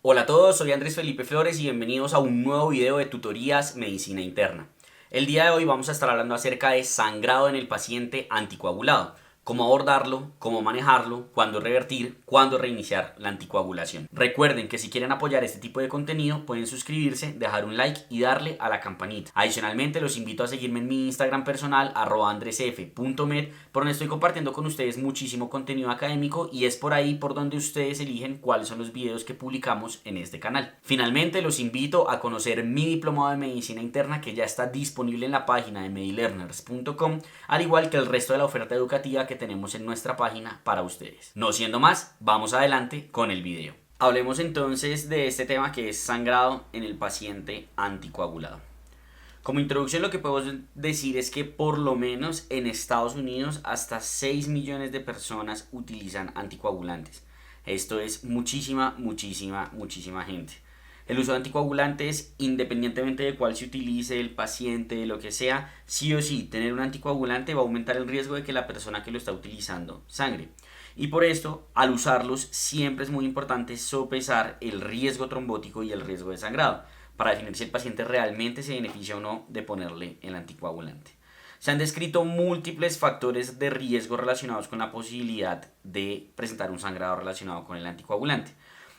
Hola a todos, soy Andrés Felipe Flores y bienvenidos a un nuevo video de tutorías Medicina Interna. El día de hoy vamos a estar hablando acerca de sangrado en el paciente anticoagulado, cómo abordarlo, cómo manejarlo, cuándo revertir, cuándo reiniciar la anticoagulación. Recuerden que si quieren apoyar este tipo de contenido pueden suscribirse, dejar un like y darle a la campanita. Adicionalmente los invito a seguirme en mi Instagram personal @andresf.med, por donde estoy compartiendo con ustedes muchísimo contenido académico y es por ahí por donde ustedes eligen cuáles son los videos que publicamos en este canal. Finalmente los invito a conocer mi diplomado de medicina interna que ya está disponible en la página de medilearners.com, al igual que el resto de la oferta educativa que tenemos en nuestra página para ustedes. No siendo más, vamos adelante con el video. Hablemos entonces de este tema que es sangrado en el paciente anticoagulado. Como introducción lo que podemos decir es que por lo menos en Estados Unidos hasta 6 millones de personas utilizan anticoagulantes. Esto es muchísima gente. El uso de anticoagulantes, independientemente de cuál se utilice, el paciente, de lo que sea, sí o sí, tener un anticoagulante va a aumentar el riesgo de que la persona que lo está utilizando sangre. Y por esto, al usarlos, siempre es muy importante sopesar el riesgo trombótico y el riesgo de sangrado, para definir si el paciente realmente se beneficia o no de ponerle el anticoagulante. Se han descrito múltiples factores de riesgo relacionados con la posibilidad de presentar un sangrado relacionado con el anticoagulante.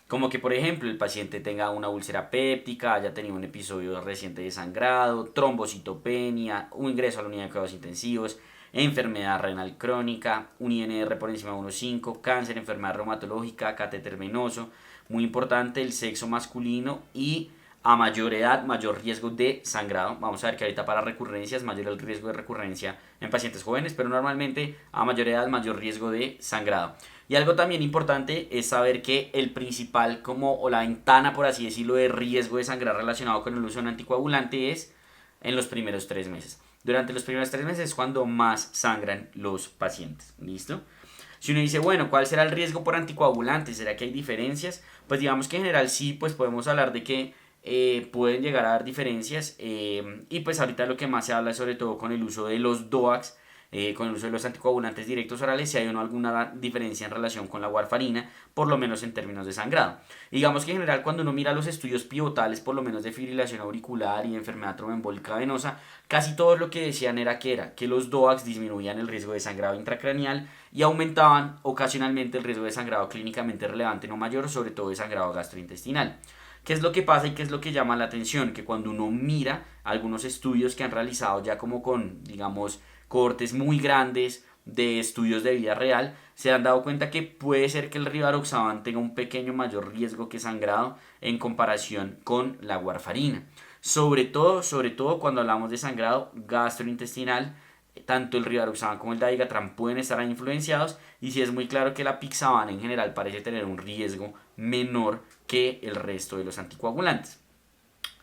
Como que, por ejemplo, el paciente tenga una úlcera péptica, haya tenido un episodio reciente de sangrado, trombocitopenia, un ingreso a la unidad de cuidados intensivos, enfermedad renal crónica, un INR por encima de 1,5, cáncer, enfermedad reumatológica, catéter venoso. Muy importante, el sexo masculino y a mayor edad, mayor riesgo de sangrado. Vamos a ver que ahorita para recurrencias, mayor el riesgo de recurrencia en pacientes jóvenes, pero normalmente a mayor edad, mayor riesgo de sangrado. Y algo también importante es saber que el principal, como o la ventana, por así decirlo, de riesgo de sangrar relacionado con el uso de un anticoagulante es en los primeros 3 meses. Durante los primeros 3 meses es cuando más sangran los pacientes. ¿Listo? Si uno dice, bueno, ¿cuál será el riesgo por anticoagulante? ¿Será que hay diferencias? Pues digamos que en general sí, pues podemos hablar de que pueden llegar a dar diferencias, y pues ahorita lo que más se habla es sobre todo con el uso de los DOACs, con el uso de los anticoagulantes directos orales, si hay o no alguna diferencia en relación con la warfarina, por lo menos en términos de sangrado. Digamos que en general cuando uno mira los estudios pivotales, por lo menos de fibrilación auricular y enfermedad tromboembólica venosa, casi todo lo que decían era que los DOACs disminuían el riesgo de sangrado intracraneal y aumentaban ocasionalmente el riesgo de sangrado clínicamente relevante no mayor, sobre todo de sangrado gastrointestinal. ¿Qué es lo que pasa y qué es lo que llama la atención? Que cuando uno mira algunos estudios que han realizado ya como con, digamos, cohortes muy grandes de estudios de vida real, se han dado cuenta que puede ser que el rivaroxaban tenga un pequeño mayor riesgo que sangrado en comparación con la warfarina. Sobre todo cuando hablamos de sangrado gastrointestinal, tanto el rivaroxaban como el dabigatran pueden estar influenciados y sí es muy claro que la pixaban en general parece tener un riesgo menor que el resto de los anticoagulantes.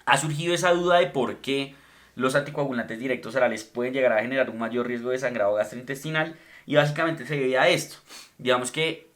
Ha surgido esa duda de por qué los anticoagulantes directos orales pueden llegar a generar un mayor riesgo de sangrado gastrointestinal y básicamente se debe a esto. Digamos que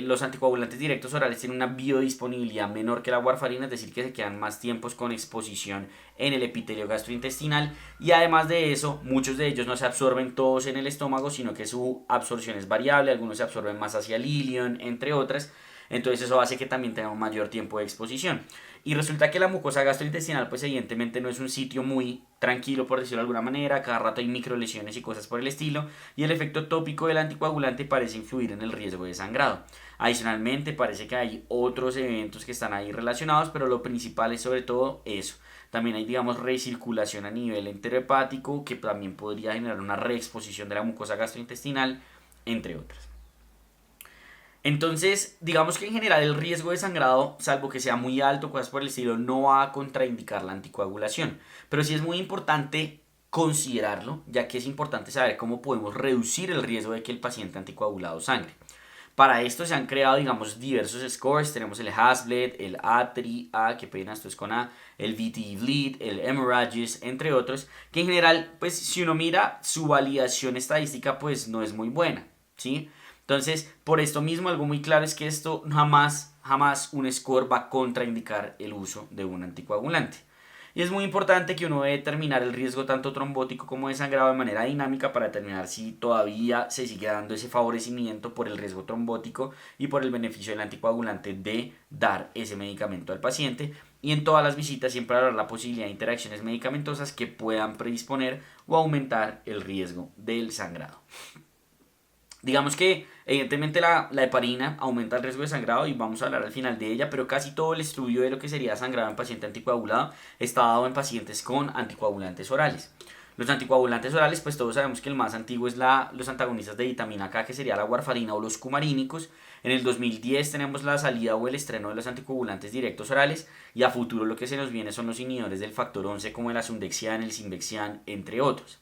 los anticoagulantes directos orales tienen una biodisponibilidad menor que la warfarina, es decir, que se quedan más tiempos con exposición en el epitelio gastrointestinal y además de eso, muchos de ellos no se absorben todos en el estómago, sino que su absorción es variable, algunos se absorben más hacia el ilion, entre otras. Entonces eso hace que también tenga un mayor tiempo de exposición. Y resulta que la mucosa gastrointestinal pues evidentemente no es un sitio muy tranquilo, por decirlo de alguna manera, cada rato hay microlesiones y cosas por el estilo, y el efecto tópico del anticoagulante parece influir en el riesgo de sangrado. Adicionalmente parece que hay otros eventos que están ahí relacionados, pero lo principal es sobre todo eso. También hay, digamos, recirculación a nivel enterohepático, que también podría generar una reexposición de la mucosa gastrointestinal, entre otras. Entonces, digamos que en general el riesgo de sangrado, salvo que sea muy alto, cosas por el estilo, no va a contraindicar la anticoagulación. Pero sí es muy importante considerarlo, ya que es importante saber cómo podemos reducir el riesgo de que el paciente anticoagulado sangre. Para esto se han creado, digamos, diversos scores. Tenemos el Hasbled, el A3A, que pena esto es con A, el VTE-Bleed, el Hemorrhages, entre otros, que en general, pues si uno mira, su validación estadística, pues no es muy buena, ¿sí? Entonces, por esto mismo, algo muy claro es que esto jamás un score va a contraindicar el uso de un anticoagulante. Y es muy importante que uno debe determinar el riesgo tanto trombótico como de sangrado de manera dinámica para determinar si todavía se sigue dando ese favorecimiento por el riesgo trombótico y por el beneficio del anticoagulante de dar ese medicamento al paciente. Y en todas las visitas siempre habrá la posibilidad de interacciones medicamentosas que puedan predisponer o aumentar el riesgo del sangrado. Digamos que evidentemente la heparina aumenta el riesgo de sangrado y vamos a hablar al final de ella, pero casi todo el estudio de lo que sería sangrado en paciente anticoagulado está dado en pacientes con anticoagulantes orales. Los anticoagulantes orales, pues todos sabemos que el más antiguo es los antagonistas de vitamina K, que sería la warfarina o los cumarínicos. En el 2010 tenemos la salida o el estreno de los anticoagulantes directos orales y a futuro lo que se nos viene son los inhibidores del factor 11 como el asundexian, el simvexian, entre otros.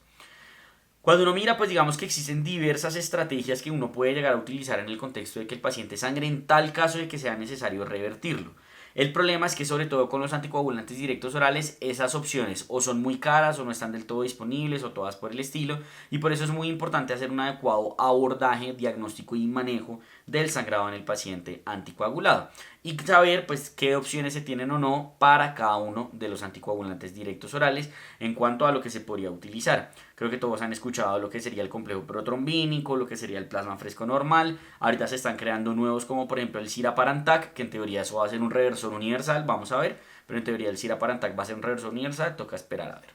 Cuando uno mira, pues digamos que existen diversas estrategias que uno puede llegar a utilizar en el contexto de que el paciente sangre en tal caso de que sea necesario revertirlo. El problema es que sobre todo con los anticoagulantes directos orales esas opciones o son muy caras o no están del todo disponibles o todas por el estilo y por eso es muy importante hacer un adecuado abordaje, diagnóstico y manejo del sangrado en el paciente anticoagulado y saber pues qué opciones se tienen o no para cada uno de los anticoagulantes directos orales en cuanto a lo que se podría utilizar. Creo que todos han escuchado lo que sería el complejo protrombínico, lo que sería el plasma fresco normal. Ahorita se están creando nuevos como por ejemplo el Siraparantac, que en teoría eso va a ser un reversor universal, vamos a ver. Pero en teoría el Siraparantac va a ser un reversor universal, toca esperar a ver.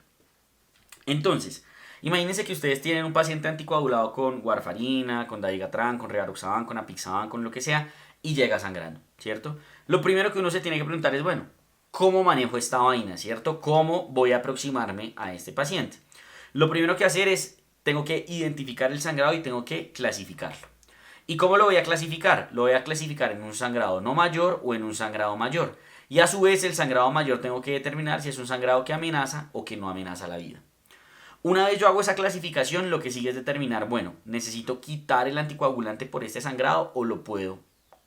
Entonces, imagínense que ustedes tienen un paciente anticoagulado con warfarina, con dabigatran, con rivaroxaban, con apixaban, con lo que sea, y llega sangrando, ¿cierto? Lo primero que uno se tiene que preguntar es, bueno, ¿cómo manejo esta vaina, cierto? ¿Cómo voy a aproximarme a este paciente? Lo primero que hacer es, tengo que identificar el sangrado y tengo que clasificarlo. ¿Y cómo lo voy a clasificar? Lo voy a clasificar en un sangrado no mayor o en un sangrado mayor. Y a su vez el sangrado mayor tengo que determinar si es un sangrado que amenaza o que no amenaza la vida. Una vez yo hago esa clasificación, lo que sigue es determinar, bueno, ¿necesito quitar el anticoagulante por este sangrado o lo puedo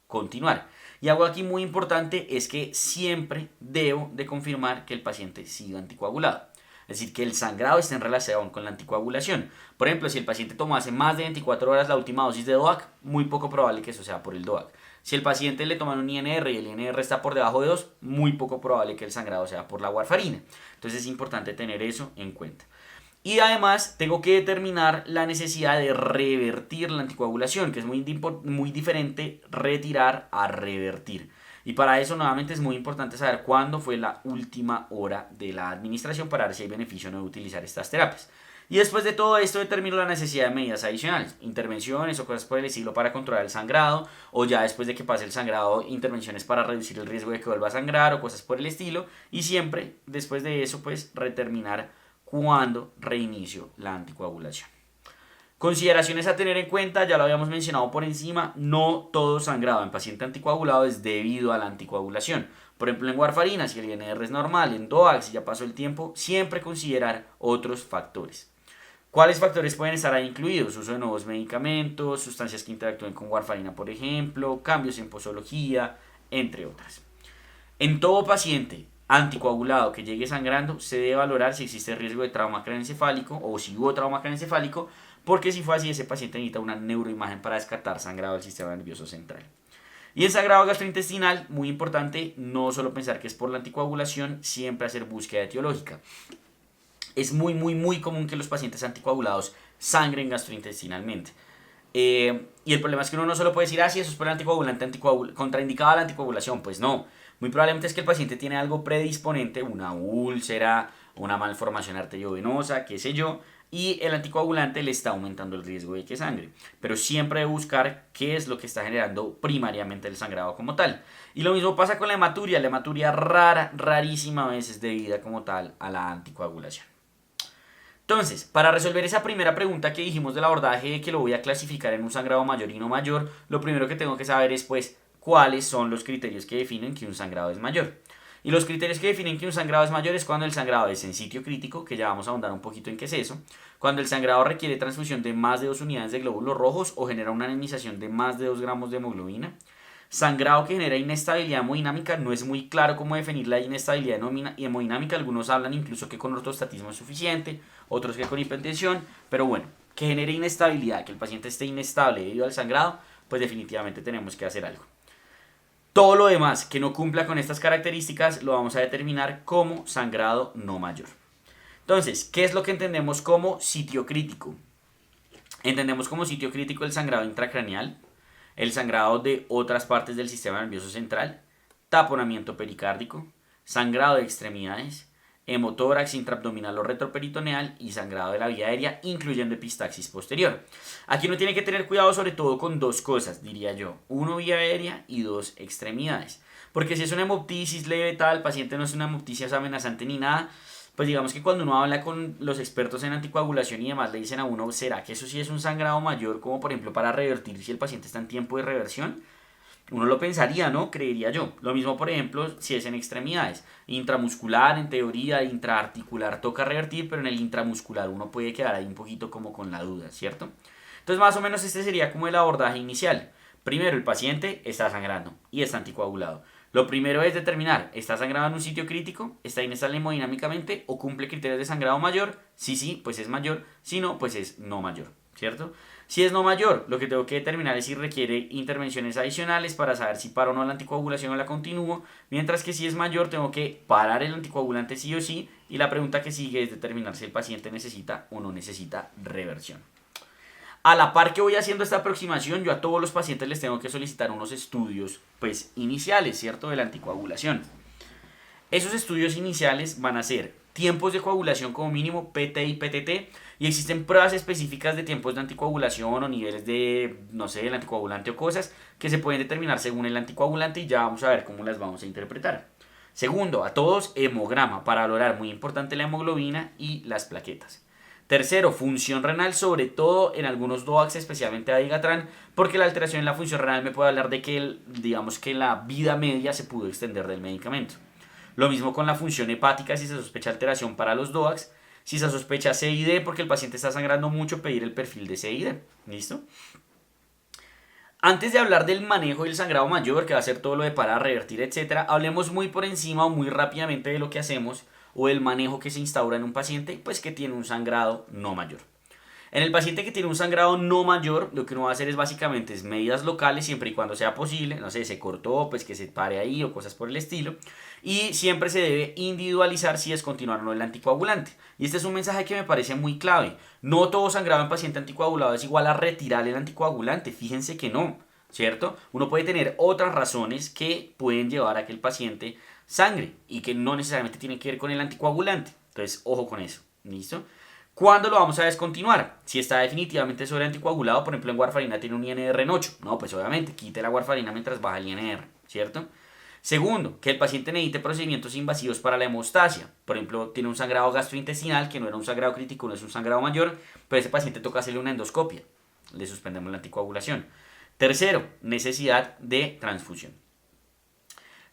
continuar? Y algo aquí muy importante es que siempre debo de confirmar que el paciente siga anticoagulado. Es decir, que el sangrado esté en relación con la anticoagulación. Por ejemplo, si el paciente tomó hace más de 24 horas la última dosis de DOAC, muy poco probable que eso sea por el DOAC. Si el paciente le toman un INR y el INR está por debajo de 2, muy poco probable que el sangrado sea por la warfarina. Entonces es importante tener eso en cuenta. Y además tengo que determinar la necesidad de revertir la anticoagulación, que es muy diferente retirar a revertir. Y para eso nuevamente es muy importante saber cuándo fue la última hora de la administración para ver si hay beneficio o no de utilizar estas terapias. Y después de todo esto determino la necesidad de medidas adicionales, intervenciones o cosas por el estilo para controlar el sangrado, o ya después de que pase el sangrado, intervenciones para reducir el riesgo de que vuelva a sangrar o cosas por el estilo. Y siempre después de eso pues reterminar cuándo reinicio la anticoagulación. Consideraciones a tener en cuenta, ya lo habíamos mencionado por encima, no todo sangrado en paciente anticoagulado es debido a la anticoagulación. Por ejemplo, en warfarina, si el INR es normal, en DOAC, si ya pasó el tiempo, siempre considerar otros factores. ¿Cuáles factores pueden estar ahí incluidos? Uso de nuevos medicamentos, sustancias que interactúen con warfarina, por ejemplo, cambios en posología, entre otras. En todo paciente anticoagulado que llegue sangrando, se debe valorar si existe riesgo de trauma craneoencefálico o si hubo trauma craneoencefálico, porque si fue así, ese paciente necesita una neuroimagen para descartar sangrado del sistema nervioso central. Y el sangrado gastrointestinal, muy importante, no solo pensar que es por la anticoagulación, siempre hacer búsqueda etiológica. Es muy común que los pacientes anticoagulados sangren gastrointestinalmente. Y el problema es que uno no solo puede decir, si eso es por el anticoagulante contraindicado a la anticoagulación. Pues no, muy probablemente es que el paciente tiene algo predisponente, una úlcera, una malformación arteriovenosa, qué sé yo, y el anticoagulante le está aumentando el riesgo de que sangre. Pero siempre debe buscar qué es lo que está generando primariamente el sangrado como tal. Y lo mismo pasa con la hematuria rarísima a veces debida como tal a la anticoagulación. Entonces, para resolver esa primera pregunta que dijimos del abordaje de que lo voy a clasificar en un sangrado mayor y no mayor, lo primero que tengo que saber es pues cuáles son los criterios que definen que un sangrado es mayor. Y los criterios que definen que un sangrado es mayor es cuando el sangrado es en sitio crítico, que ya vamos a ahondar un poquito en qué es eso, cuando el sangrado requiere transfusión de más de 2 unidades de glóbulos rojos o genera una anemización de más de 2 gramos de hemoglobina, sangrado que genera inestabilidad hemodinámica, no es muy claro cómo definir la inestabilidad hemodinámica, algunos hablan incluso que con ortostatismo es suficiente, otros que con hipertensión, pero bueno, que genere inestabilidad, que el paciente esté inestable debido al sangrado, pues definitivamente tenemos que hacer algo. Todo lo demás que no cumpla con estas características lo vamos a determinar como sangrado no mayor. Entonces, ¿qué es lo que entendemos como sitio crítico? Entendemos como sitio crítico el sangrado intracraneal, el sangrado de otras partes del sistema nervioso central, taponamiento pericárdico, sangrado de extremidades, hemotórax intraabdominal o retroperitoneal y sangrado de la vía aérea, incluyendo epistaxis posterior. Aquí uno tiene que tener cuidado sobre todo con dos cosas, diría yo. Uno, vía aérea y dos, extremidades. Porque si es una hemoptisis leve tal, el paciente no es una hemoptisis amenazante ni nada, pues digamos que cuando uno habla con los expertos en anticoagulación y demás le dicen a uno, ¿será que eso sí es un sangrado mayor como por ejemplo para revertir si el paciente está en tiempo de reversión? Uno lo pensaría, ¿no? Creería yo. Lo mismo, por ejemplo, si es en extremidades. Intramuscular, en teoría, intraarticular toca revertir, pero en el intramuscular uno puede quedar ahí un poquito como con la duda, ¿cierto? Entonces, más o menos este sería como el abordaje inicial. Primero, el paciente está sangrando y está anticoagulado. Lo primero es determinar, ¿está sangrado en un sitio crítico? ¿Está inestable hemodinámicamente? ¿O cumple criterios de sangrado mayor? Sí, pues es mayor. Si no, pues es no mayor, ¿cierto? Si es no mayor, lo que tengo que determinar es si requiere intervenciones adicionales para saber si paro o no la anticoagulación o la continúo, mientras que si es mayor tengo que parar el anticoagulante sí o sí, y la pregunta que sigue es determinar si el paciente necesita o no necesita reversión. A la par que voy haciendo esta aproximación, yo a todos los pacientes les tengo que solicitar unos estudios pues iniciales, ¿cierto?, de la anticoagulación. Esos estudios iniciales van a ser tiempos de coagulación como mínimo, PT y PTT, y existen pruebas específicas de tiempos de anticoagulación o niveles de, no sé, del anticoagulante o cosas que se pueden determinar según el anticoagulante y ya vamos a ver cómo las vamos a interpretar. Segundo, a todos, hemograma para valorar, muy importante, la hemoglobina y las plaquetas. Tercero, función renal, sobre todo en algunos DOACs, especialmente a Digatran, porque la alteración en la función renal me puede hablar de que, digamos que la vida media se pudo extender del medicamento. Lo mismo con la función hepática si se sospecha alteración para los DOACs. Si se sospecha CID porque el paciente está sangrando mucho, pedir el perfil de CID. ¿Listo? Antes de hablar del manejo del sangrado mayor, que va a ser todo lo de parar, revertir, etc., hablemos muy por encima o muy rápidamente de lo que hacemos o el manejo que se instaura en un paciente pues que tiene un sangrado no mayor. En el paciente que tiene un sangrado no mayor, lo que uno va a hacer es básicamente medidas locales siempre y cuando sea posible, no sé, se cortó, pues que se pare ahí o cosas por el estilo, y siempre se debe individualizar si es continuar o no el anticoagulante. Y este es un mensaje que me parece muy clave. No todo sangrado en paciente anticoagulado es igual a retirar el anticoagulante, fíjense que no, ¿cierto? Uno puede tener otras razones que pueden llevar a que el paciente sangre y que no necesariamente tienen que ver con el anticoagulante. Entonces, ojo con eso, ¿listo? ¿Cuándo lo vamos a descontinuar? Si está definitivamente sobre anticoagulado, por ejemplo en warfarina tiene un INR en 8. No, pues obviamente quite la warfarina mientras baja el INR, ¿cierto? Segundo, que el paciente necesite procedimientos invasivos para la hemostasia. Por ejemplo, tiene un sangrado gastrointestinal que no era un sangrado crítico, no es un sangrado mayor, pero ese paciente toca hacerle una endoscopia. Le suspendemos la anticoagulación. Tercero, necesidad de transfusión.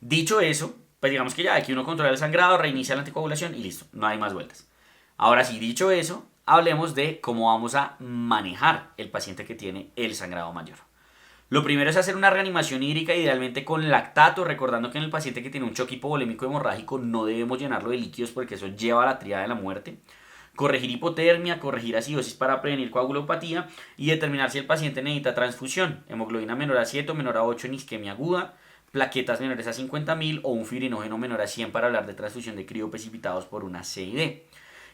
Dicho eso, pues digamos que ya aquí uno controla el sangrado, reinicia la anticoagulación y listo, no hay más vueltas. Ahora sí, dicho eso, hablemos de cómo vamos a manejar el paciente que tiene el sangrado mayor. Lo primero es hacer una reanimación hídrica, idealmente con lactato, recordando que en el paciente que tiene un choque hipovolémico hemorrágico no debemos llenarlo de líquidos porque eso lleva a la tríada de la muerte. Corregir hipotermia, corregir acidosis para prevenir coagulopatía y determinar si el paciente necesita transfusión, hemoglobina menor a 7 o menor a 8 en isquemia aguda, plaquetas menores a 50.000 o un fibrinógeno menor a 100 para hablar de transfusión de crioprecipitados por una CID.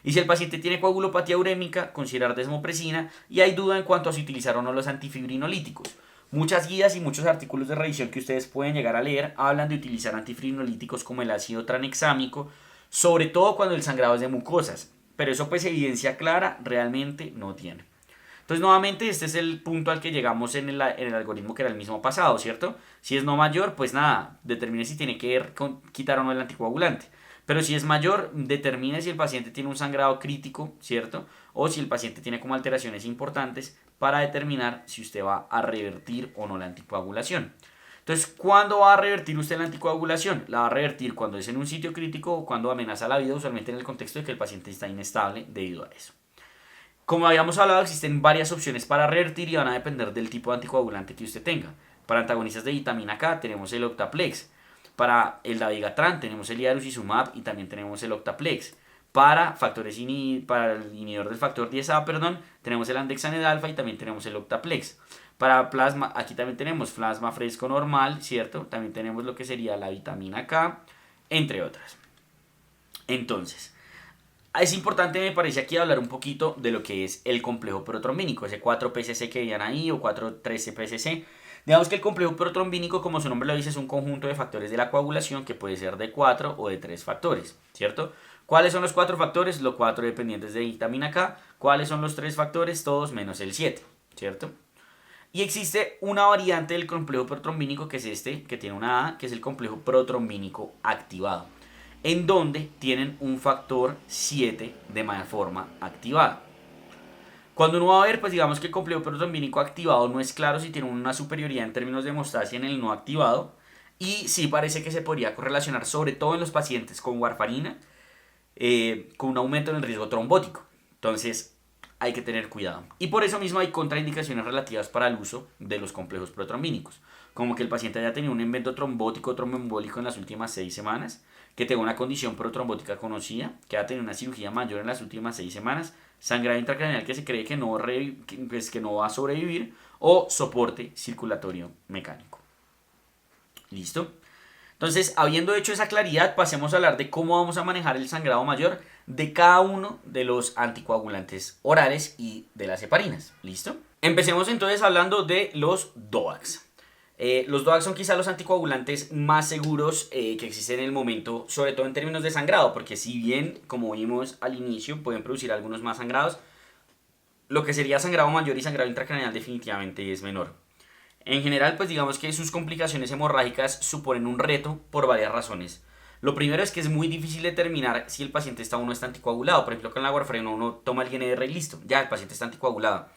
Y si el paciente tiene coagulopatía urémica, considerar desmopresina y hay duda en cuanto a si utilizar o no los antifibrinolíticos. Muchas guías y muchos artículos de revisión que ustedes pueden llegar a leer hablan de utilizar antifibrinolíticos como el ácido tranexámico, sobre todo cuando el sangrado es de mucosas, pero eso pues evidencia clara realmente no tiene. Entonces nuevamente este es el punto al que llegamos en el algoritmo que era el mismo pasado, ¿cierto? Si es no mayor, pues nada, determine si tiene que quitar o no el anticoagulante. Pero si es mayor, determine si el paciente tiene un sangrado crítico, ¿cierto? O si el paciente tiene como alteraciones importantes para determinar si usted va a revertir o no la anticoagulación. Entonces, ¿cuándo va a revertir usted la anticoagulación? La va a revertir cuando es en un sitio crítico o cuando amenaza la vida, usualmente en el contexto de que el paciente está inestable debido a eso. Como habíamos hablado, existen varias opciones para revertir y van a depender del tipo de anticoagulante que usted tenga. Para antagonistas de vitamina K tenemos el Octaplex. Para el Dabigatran tenemos el Idarucizumab y también tenemos el Octaplex. Para el inhibidor del factor 10A, tenemos el Andexaned alfa y también tenemos el Octaplex. Para plasma, aquí también tenemos plasma fresco normal, ¿cierto? También tenemos lo que sería la vitamina K, entre otras. Entonces, es importante, me parece, aquí hablar un poquito de lo que es el complejo protrombínico, ese 4-PCC que veían ahí o 4-13-PCC. Digamos que el complejo protrombínico, como su nombre lo dice, es un conjunto de factores de la coagulación que puede ser de 4 o de 3 factores, ¿cierto? ¿Cuáles son los 4 factores? Los 4 dependientes de vitamina K. ¿Cuáles son los 3 factores? Todos menos el 7, ¿cierto? Y existe una variante del complejo protrombínico que es este, que tiene una A, que es el complejo protrombínico activado, en donde tienen un factor 7 de forma activada. Cuando uno va a ver, pues digamos que el complejo protrombínico activado no es claro si tiene una superioridad en términos de hemostasia en el no activado, y sí parece que se podría correlacionar, sobre todo en los pacientes con warfarina, con un aumento en el riesgo trombótico. Entonces hay que tener cuidado. Y por eso mismo hay contraindicaciones relativas para el uso de los complejos protrombínicos, como que el paciente haya tenido un evento trombótico o tromboembólico en las últimas 6 semanas, que tenga una condición protrombótica conocida, que haya tenido una cirugía mayor en las últimas 6 semanas, sangrado intracraneal que se cree que no va a sobrevivir, o soporte circulatorio mecánico. ¿Listo? Entonces, habiendo hecho esa claridad, pasemos a hablar de cómo vamos a manejar el sangrado mayor de cada uno de los anticoagulantes orales y de las heparinas. ¿Listo? Empecemos entonces hablando de los DOACs. Los DOACs son quizá los anticoagulantes más seguros que existen en el momento, sobre todo en términos de sangrado, porque si bien, como vimos al inicio, pueden producir algunos más sangrados, lo que sería sangrado mayor y sangrado intracraneal definitivamente es menor. En general, pues digamos que sus complicaciones hemorrágicas suponen un reto por varias razones. Lo primero es que es muy difícil determinar si el paciente está o no está anticoagulado. Por ejemplo, con la warfarina uno toma el GNR y listo, ya el paciente está anticoagulado.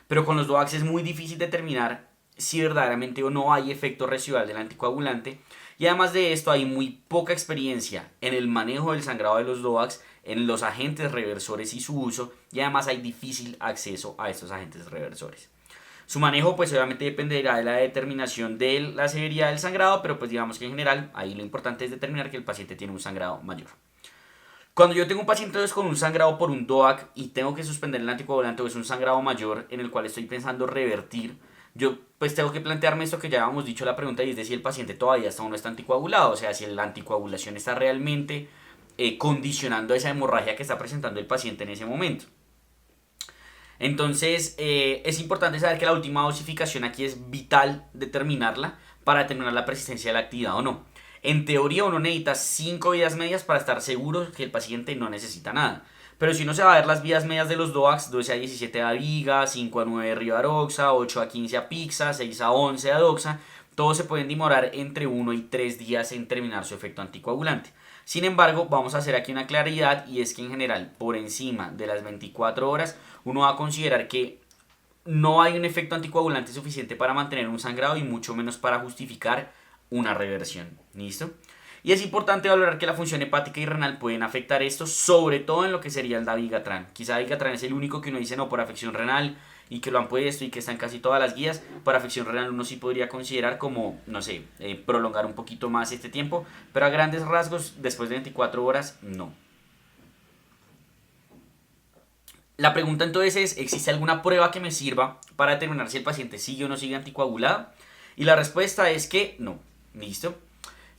Pero con los DOACs es muy difícil determinar si verdaderamente o no hay efecto residual del anticoagulante. Y además de esto hay muy poca experiencia en el manejo del sangrado de los DOACs, en los agentes reversores y su uso. Y además hay difícil acceso a estos agentes reversores. Su manejo pues obviamente dependerá de la determinación de la severidad del sangrado, pero pues digamos que en general ahí lo importante es determinar que el paciente tiene un sangrado mayor. Cuando yo tengo un paciente con un sangrado por un DOAC y tengo que suspender el anticoagulante o es un sangrado mayor en el cual estoy pensando revertir, yo pues tengo que plantearme esto que ya habíamos dicho la pregunta, y es de si el paciente todavía está o no está anticoagulado, o sea, si la anticoagulación está realmente condicionando esa hemorragia que está presentando el paciente en ese momento. Entonces es importante saber que la última dosificación aquí es vital determinarla para determinar la persistencia de la actividad o no. En teoría uno necesita 5 vidas medias para estar seguro que el paciente no necesita nada. Pero si uno se va a ver las vidas medias de los DOACs, 12 a 17 a Viga, 5 a 9 a Rivaroxa, 8 a 15 a Pixa, 6 a 11 a Doxa, todos se pueden demorar entre 1 y 3 días en terminar su efecto anticoagulante. Sin embargo, vamos a hacer aquí una claridad, y es que en general, por encima de las 24 horas, uno va a considerar que no hay un efecto anticoagulante suficiente para mantener un sangrado y mucho menos para justificar una reversión. ¿Listo? Y es importante valorar que la función hepática y renal pueden afectar esto, sobre todo en lo que sería el dabigatran. Quizá dabigatran es el único que uno dice no por afección renal y que lo han puesto y que está en casi todas las guías. Para afección renal uno sí podría considerar como, no sé, prolongar un poquito más este tiempo, pero a grandes rasgos, después de 24 horas, no. La pregunta entonces es, ¿existe alguna prueba que me sirva para determinar si el paciente sigue o no sigue anticoagulado? Y la respuesta es que no. ¿Listo?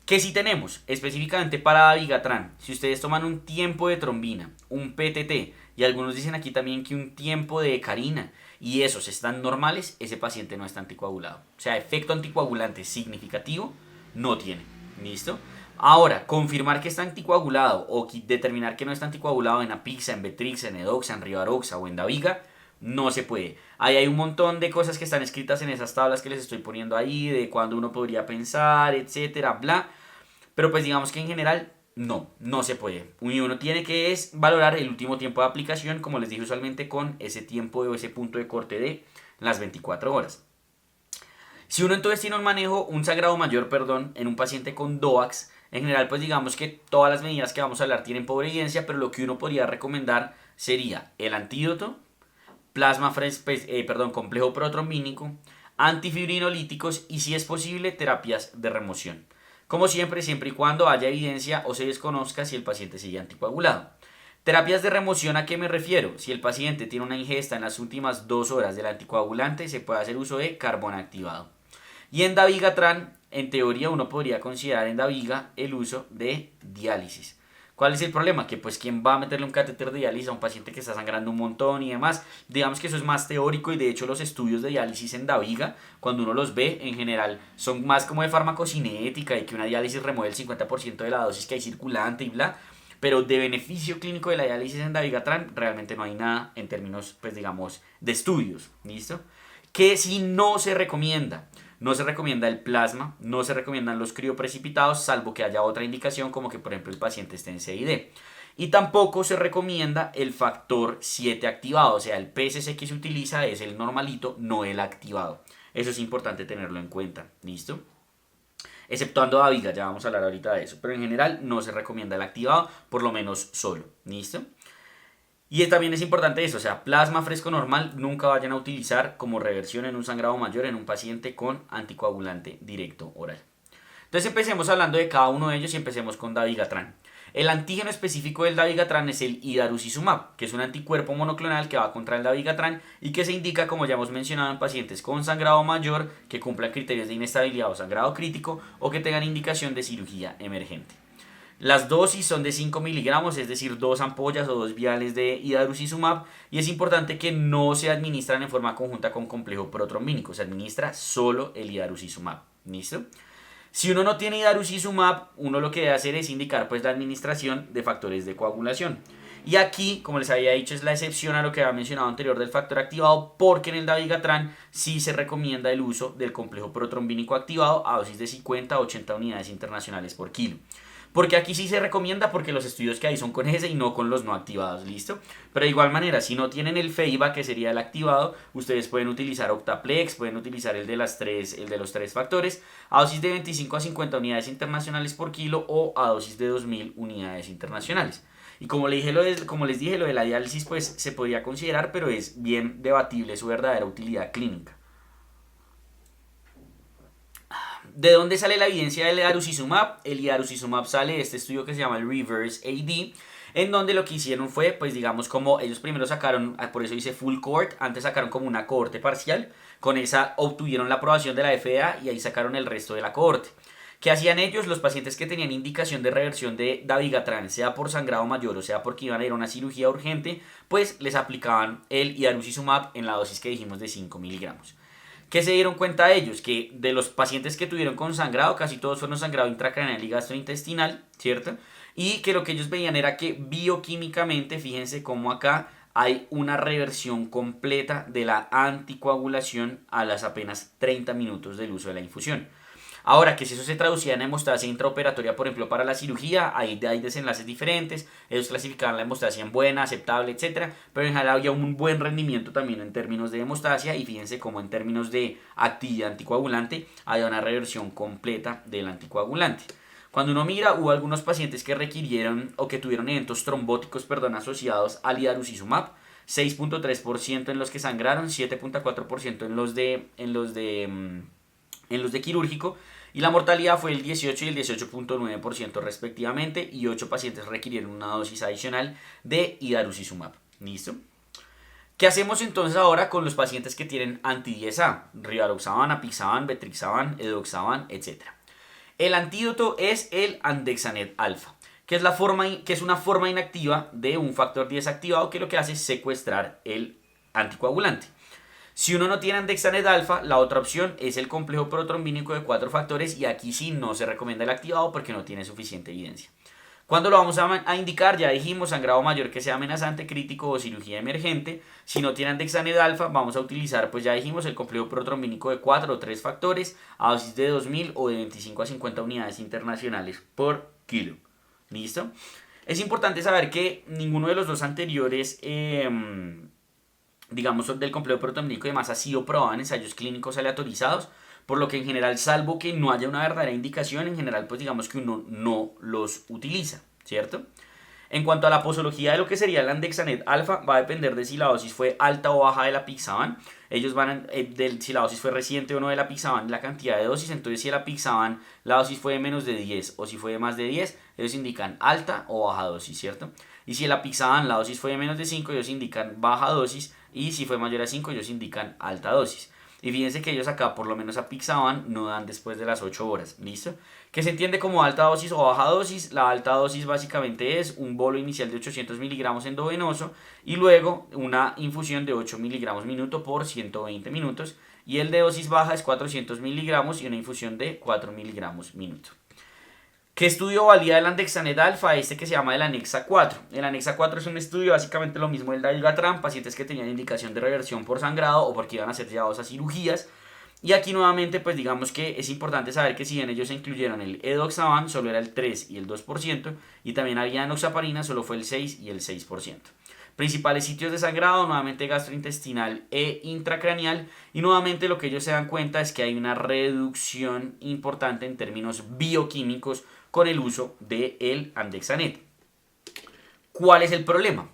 ¿Qué sí tenemos? Específicamente para dabigatran, si ustedes toman un tiempo de trombina, un PTT, y algunos dicen aquí también que un tiempo de hecarina, y esos están normales, ese paciente no está anticoagulado. O sea, efecto anticoagulante significativo no tiene. ¿Listo? Ahora, confirmar que está anticoagulado o determinar que no está anticoagulado en Apixa, en Betrixa, en Edoxa, en Rivaroxa o en Dabiga, no se puede. Ahí hay un montón de cosas que están escritas en esas tablas que les estoy poniendo ahí, de cuándo uno podría pensar, etcétera, bla. Pero pues digamos que en general no se puede. Y uno tiene que valorar el último tiempo de aplicación, como les dije usualmente, con ese tiempo o ese punto de corte de las 24 horas. Si uno entonces tiene un sangrado mayor, en un paciente con DOACs, en general pues digamos que todas las medidas que vamos a hablar tienen pobre evidencia, pero lo que uno podría recomendar sería el antídoto, complejo protrombínico, antifibrinolíticos y, si es posible, terapias de remoción. Como siempre y cuando haya evidencia o se desconozca si el paciente sigue anticoagulado. Terapias de remoción, ¿a qué me refiero? Si el paciente tiene una ingesta en las últimas 2 horas del anticoagulante, se puede hacer uso de carbón activado. Y en dabigatran, en teoría uno podría considerar en dabiga el uso de diálisis. ¿Cuál es el problema? Que pues quién va a meterle un catéter de diálisis a un paciente que está sangrando un montón y demás. Digamos que eso es más teórico y de hecho los estudios de diálisis en dabiga, cuando uno los ve, en general son más como de farmacocinética y que una diálisis remueve el 50% de la dosis que hay circulante y bla. Pero de beneficio clínico de la diálisis en dabigatran realmente no hay nada en términos, pues digamos, de estudios. ¿Listo? Que si no se recomienda. No se recomienda el plasma, no se recomiendan los crioprecipitados, salvo que haya otra indicación, como que por ejemplo el paciente esté en CID. Y tampoco se recomienda el factor 7 activado, o sea, el PSC que se utiliza es el normalito, no el activado. Eso es importante tenerlo en cuenta, ¿listo? Exceptuando dabiga, ya vamos a hablar ahorita de eso, pero en general no se recomienda el activado, por lo menos solo, ¿listo? Y también es importante eso, o sea, plasma fresco normal nunca vayan a utilizar como reversión en un sangrado mayor en un paciente con anticoagulante directo oral. Entonces empecemos hablando de cada uno de ellos y empecemos con dabigatran. El antígeno específico del dabigatran es el idarucizumab, que es un anticuerpo monoclonal que va contra el dabigatran y que se indica, como ya hemos mencionado, en pacientes con sangrado mayor que cumplan criterios de inestabilidad o sangrado crítico o que tengan indicación de cirugía emergente. Las dosis son de 5 miligramos, es decir, 2 ampollas o 2 viales de idarucizumab, y es importante que no se administran en forma conjunta con complejo protrombínico, se administra solo el idarucizumab. ¿Listo? Si uno no tiene idarucizumab, uno lo que debe hacer es indicar pues la administración de factores de coagulación. Y aquí, como les había dicho, es la excepción a lo que había mencionado anterior del factor activado, porque en el dabigatran sí se recomienda el uso del complejo protrombínico activado a dosis de 50 a 80 unidades internacionales por kilo. Porque aquí sí se recomienda porque los estudios que hay son con ese y no con los no activados, ¿listo? Pero de igual manera, si no tienen el FEIBA, que sería el activado, ustedes pueden utilizar Octaplex, pueden utilizar el de los 3 factores, a dosis de 25 a 50 unidades internacionales por kilo o a dosis de 2000 unidades internacionales. Y como les dije, lo de la diálisis pues se podría considerar, pero es bien debatible su verdadera utilidad clínica. ¿De dónde sale la evidencia del idarucizumab? El idarucizumab sale de este estudio que se llama el Reverse AD, en donde lo que hicieron fue, pues digamos, como ellos primero sacaron, por eso dice full cohort, antes sacaron como una cohorte parcial, con esa obtuvieron la aprobación de la FDA y ahí sacaron el resto de la cohorte. ¿Qué hacían ellos? Los pacientes que tenían indicación de reversión de dabigatran, sea por sangrado mayor o sea porque iban a ir a una cirugía urgente, pues les aplicaban el idarucizumab en la dosis que dijimos de 5 miligramos. ¿Qué se dieron cuenta ellos? Que de los pacientes que tuvieron con sangrado, casi todos fueron sangrado intracraneal y gastrointestinal, ¿cierto? Y que lo que ellos veían era que bioquímicamente, fíjense cómo acá hay una reversión completa de la anticoagulación a las apenas 30 minutos del uso de la infusión. Ahora, que si eso se traducía en hemostasia intraoperatoria, por ejemplo, para la cirugía, ahí hay desenlaces diferentes. Ellos clasificaban la hemostasia en buena, aceptable, etcétera. Pero en general había un buen rendimiento también en términos de hemostasia. Y fíjense cómo en términos de actividad anticoagulante, había una reversión completa del anticoagulante. Cuando uno mira, hubo algunos pacientes que requirieron o que tuvieron eventos trombóticos, asociados al idarucizumab. 6.3% en los que sangraron, 7.4% en los de quirúrgico, y la mortalidad fue el 18 y el 18.9% respectivamente, y 8 pacientes requirieron una dosis adicional de idarucizumab. ¿Listo? ¿Qué hacemos entonces ahora con los pacientes que tienen anti-10A? Rivaroxaban, apixaban, betrixaban, edoxaban, etc. El antídoto es el andexanet alfa, que es una forma inactiva de un factor 10 activado que lo que hace es secuestrar el anticoagulante. Si uno no tiene andexanet alfa, la otra opción es el complejo protrombínico de 4 factores, y aquí sí no se recomienda el activado porque no tiene suficiente evidencia. ¿Cuándo lo vamos a indicar? Ya dijimos, sangrado mayor que sea amenazante, crítico o cirugía emergente. Si no tiene andexanet alfa, vamos a utilizar, pues ya dijimos, el complejo protrombínico de 4 o 3 factores a dosis de 2000 o de 25 a 50 unidades internacionales por kilo. ¿Listo? Es importante saber que ninguno de los dos anteriores digamos, del complejo protrombínico y demás ha sido probado en ensayos clínicos aleatorizados, por lo que en general, salvo que no haya una verdadera indicación, en general pues digamos que uno no los utiliza, ¿cierto? En cuanto a la posología de lo que sería el andexanet alfa, va a depender de si la dosis fue alta o baja de la Pixaban. Ellos van si la dosis fue reciente o no de la Pixaban, la cantidad de dosis. Entonces, si la Pixaban, la dosis fue de menos de 10 o si fue de más de 10, ellos indican alta o baja dosis, ¿cierto? Y si la Pixaban, la dosis fue de menos de 5, ellos indican baja dosis. Y si fue mayor a 5, ellos indican alta dosis. Y fíjense que ellos acá, por lo menos a Pixaban, no dan después de las 8 horas. ¿Listo? ¿Qué se entiende como alta dosis o baja dosis? La alta dosis básicamente es un bolo inicial de 800 miligramos endovenoso y luego una infusión de 8 miligramos minuto por 120 minutos. Y el de dosis baja es 400 miligramos y una infusión de 4 miligramos minuto. ¿Qué estudio valida el andexanet alfa? Este que se llama el Anexa 4. El Anexa 4 es un estudio básicamente lo mismo del dabigatran, pacientes que tenían indicación de reversión por sangrado o porque iban a ser llevados a cirugías. Y aquí nuevamente pues digamos que es importante saber que si bien ellos incluyeron el edoxaban, solo era el 3 y el 2%, y también había enoxaparina, solo fue el 6 y el 6%. Principales sitios de sangrado, nuevamente gastrointestinal e intracraneal, y nuevamente lo que ellos se dan cuenta es que hay una reducción importante en términos bioquímicos con el uso del andexanet. ¿Cuál es el problema?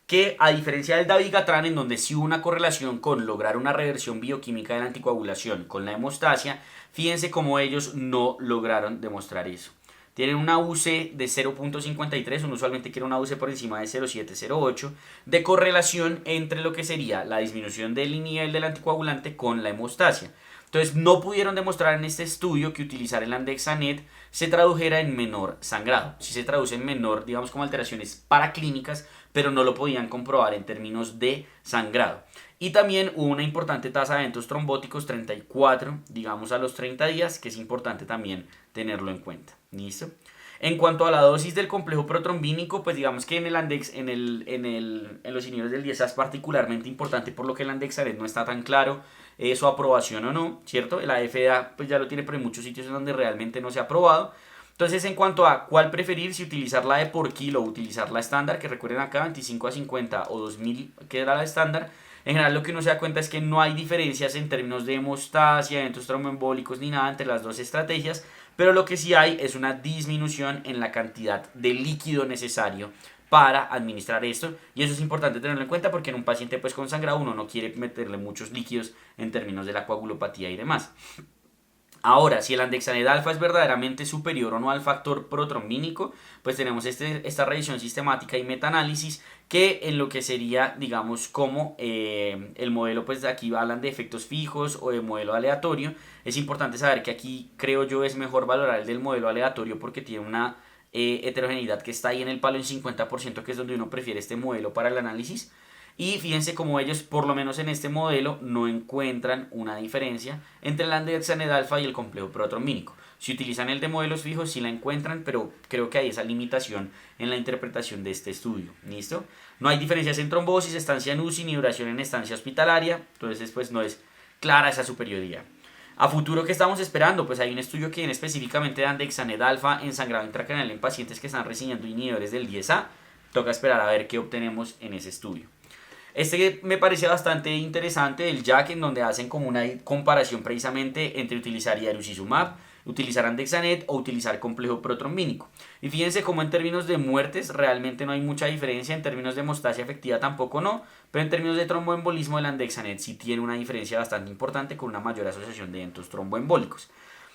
Que a diferencia del dabigatran, en donde sí hubo una correlación con lograr una reversión bioquímica de la anticoagulación con la hemostasia, fíjense cómo ellos no lograron demostrar eso. Tienen una UC de 0.53, uno usualmente quiere una UC por encima de 0.708, de correlación entre lo que sería la disminución del nivel del anticoagulante con la hemostasia. Entonces no pudieron demostrar en este estudio que utilizar el andexanet se tradujera en menor sangrado. Sí se traduce en menor, digamos, como alteraciones paraclínicas, pero no lo podían comprobar en términos de sangrado. Y también hubo una importante tasa de eventos trombóticos, 34, digamos, a los 30 días, que es importante también tenerlo en cuenta. ¿Listo? En cuanto a la dosis del complejo protrombínico, pues digamos que en el andex, en los inhibidores del 10A es particularmente importante, por lo que el andexanet no está tan claro su aprobación o no, ¿cierto? La FDA pues ya lo tiene, pero hay muchos sitios en donde realmente no se ha aprobado. Entonces, en cuanto a cuál preferir, si utilizar la de por kilo o utilizar la estándar, que recuerden acá 25 a 50 o 2000, que era la estándar, en general lo que uno se da cuenta es que no hay diferencias en términos de hemostasia, eventos tromboembólicos ni nada entre las dos estrategias, pero lo que sí hay es una disminución en la cantidad de líquido necesario para administrar esto, y eso es importante tenerlo en cuenta porque en un paciente pues con sangrado uno no quiere meterle muchos líquidos en términos de la coagulopatía y demás. Ahora, si el andexanet alfa es verdaderamente superior o no al factor protrombínico, pues tenemos esta revisión sistemática y metaanálisis que en lo que sería, digamos, como el modelo, pues aquí hablan de efectos fijos o de modelo aleatorio. Es importante saber que aquí creo yo es mejor valorar el del modelo aleatorio porque tiene una heterogeneidad que está ahí en el palo en 50%, que es donde uno prefiere este modelo para el análisis. Y fíjense cómo ellos, por lo menos en este modelo, no encuentran una diferencia entre el andexanet alfa y el complejo protrombínico. Si utilizan el de modelos fijos, sí la encuentran, pero creo que hay esa limitación en la interpretación de este estudio. ¿Listo? No hay diferencias en trombosis, estancia en UCI ni duración en estancia hospitalaria. Entonces, pues no es clara esa superioridad. A futuro, ¿qué estamos esperando? Pues hay un estudio que viene específicamente de andexanet alfa en sangrado intracraneal en pacientes que están recibiendo inhibidores del 10A. Toca esperar a ver qué obtenemos en ese estudio. Este me parece bastante interesante, el JAK, en donde hacen como una comparación precisamente entre utilizar iarusizumab, utilizar andexanet o utilizar complejo protrombínico. Y fíjense cómo en términos de muertes realmente no hay mucha diferencia, en términos de hemostasia efectiva tampoco no, pero en términos de tromboembolismo el andexanet sí tiene una diferencia bastante importante con una mayor asociación de eventos tromboembólicos.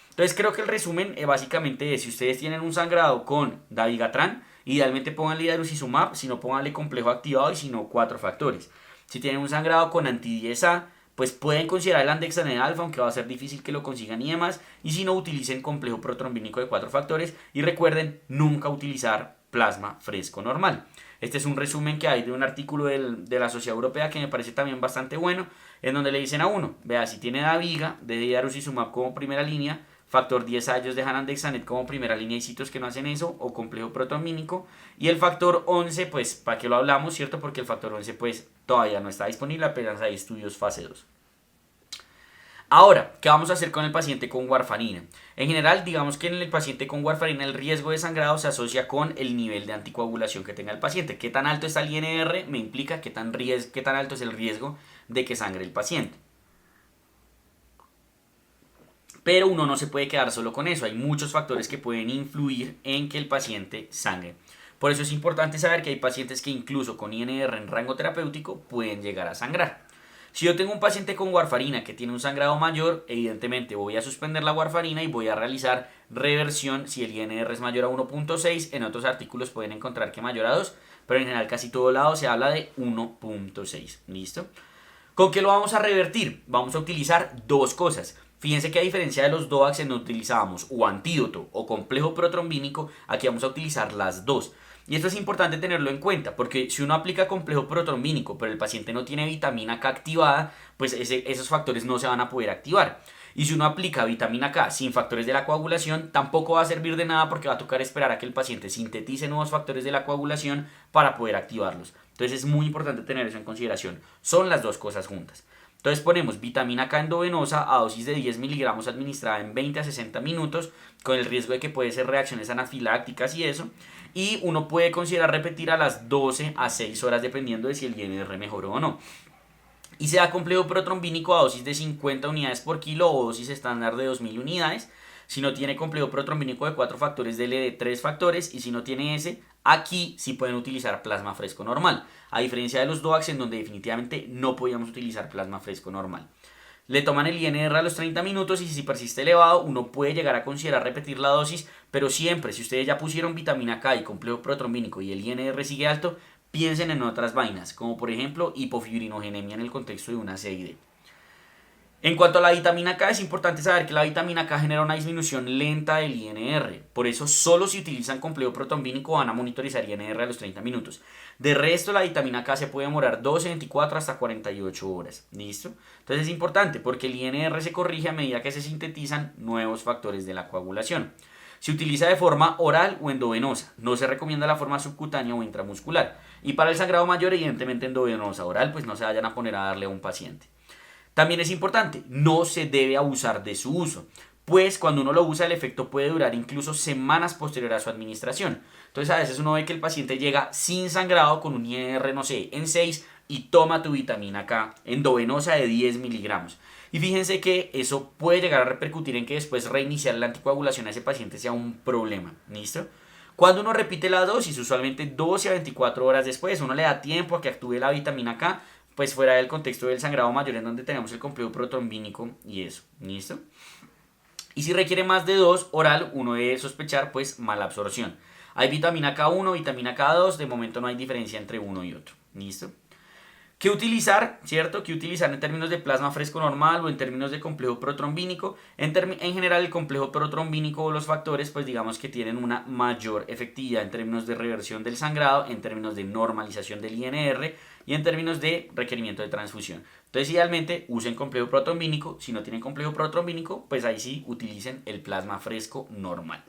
Entonces creo que el resumen básicamente es, si ustedes tienen un sangrado con dabigatran, idealmente pónganle iarusizumab, si no pónganle complejo activado y si no 4 factores. Si tienen un sangrado con anti-10A, pues pueden considerar el andexanet alfa, aunque va a ser difícil que lo consigan y demás. Y si no, utilicen complejo protrombínico de 4 factores. Y recuerden, nunca utilizar plasma fresco normal. Este es un resumen que hay de un artículo de la Sociedad Europea que me parece también bastante bueno, en donde le dicen a uno, vea, si tiene dabiga, de iarusizumab como primera línea, factor 10A ellos dejan andexanet como primera línea, y sitios que no hacen eso, o complejo protrombínico. Y el factor 11, pues, ¿para qué lo hablamos, cierto? Porque el factor 11, pues, todavía no está disponible, apenas hay estudios fase 2. Ahora, ¿qué vamos a hacer con el paciente con warfarina? En general, digamos que en el paciente con warfarina el riesgo de sangrado se asocia con el nivel de anticoagulación que tenga el paciente. ¿Qué tan alto está el INR? Me implica qué tan alto es el riesgo de que sangre el paciente. Pero uno no se puede quedar solo con eso, hay muchos factores que pueden influir en que el paciente sangre. Por eso es importante saber que hay pacientes que incluso con INR en rango terapéutico pueden llegar a sangrar. Si yo tengo un paciente con warfarina que tiene un sangrado mayor, evidentemente voy a suspender la warfarina y voy a realizar reversión si el INR es mayor a 1.6. En otros artículos pueden encontrar que mayor a 2, pero en general casi todo lado se habla de 1.6. ¿Listo? ¿Con qué lo vamos a revertir? Vamos a utilizar dos cosas. Fíjense que a diferencia de los DOACs en donde utilizábamos o antídoto o complejo protrombínico, aquí vamos a utilizar las dos. Y esto es importante tenerlo en cuenta, porque si uno aplica complejo protrombínico, pero el paciente no tiene vitamina K activada, pues esos factores no se van a poder activar. Y si uno aplica vitamina K sin factores de la coagulación, tampoco va a servir de nada porque va a tocar esperar a que el paciente sintetice nuevos factores de la coagulación para poder activarlos. Entonces es muy importante tener eso en consideración. Son las dos cosas juntas. Entonces ponemos vitamina K endovenosa a dosis de 10 miligramos administrada en 20 a 60 minutos con el riesgo de que puede ser reacciones anafilácticas y eso. Y uno puede considerar repetir a las 12 a 6 horas dependiendo de si el INR mejoró o no. Y se da complejo protrombínico a dosis de 50 unidades por kilo o dosis estándar de 2000 unidades. Si no tiene complejo protrombínico de 4 factores, dele de 3 factores. Y si no tiene ese, aquí sí pueden utilizar plasma fresco normal. A diferencia de los DOACs en donde definitivamente no podíamos utilizar plasma fresco normal. Le toman el INR a los 30 minutos y si persiste elevado, uno puede llegar a considerar repetir la dosis, pero siempre, si ustedes ya pusieron vitamina K y complejo protrombínico y el INR sigue alto, piensen en otras vainas, como por ejemplo hipofibrinogenemia en el contexto de una CID. En cuanto a la vitamina K, es importante saber que la vitamina K genera una disminución lenta del INR. Por eso, solo si utilizan complejo protrombínico van a monitorizar INR a los 30 minutos. De resto, la vitamina K se puede demorar 12, 24 hasta 48 horas. ¿Listo? Entonces es importante porque el INR se corrige a medida que se sintetizan nuevos factores de la coagulación. Se utiliza de forma oral o endovenosa. No se recomienda la forma subcutánea o intramuscular. Y para el sangrado mayor, evidentemente endovenosa. Oral, pues no se vayan a poner a darle a un paciente. También es importante, no se debe abusar de su uso, pues cuando uno lo usa el efecto puede durar incluso semanas posterior a su administración. Entonces a veces uno ve que el paciente llega sin sangrado con un INR, no sé, en 6 y toma tu vitamina K endovenosa de 10 miligramos. Y fíjense que eso puede llegar a repercutir en que después reiniciar la anticoagulación a ese paciente sea un problema. ¿Listo? Cuando uno repite la dosis, usualmente 12 a 24 horas después, uno le da tiempo a que actúe la vitamina K, pues fuera del contexto del sangrado mayor en donde tenemos el complejo protrombínico y eso, ¿listo? Y si requiere más de 2 oral, uno debe sospechar pues mala absorción. Hay vitamina K1, vitamina K2, de momento no hay diferencia entre uno y otro, ¿listo? ¿Qué utilizar? ¿Cierto? ¿Qué utilizar en términos de plasma fresco normal o en términos de complejo protrombínico? En general el complejo protrombínico o los factores pues digamos que tienen una mayor efectividad en términos de reversión del sangrado, en términos de normalización del INR y en términos de requerimiento de transfusión. Entonces idealmente usen complejo protrombínico, si no tienen complejo protrombínico pues ahí sí utilicen el plasma fresco normal.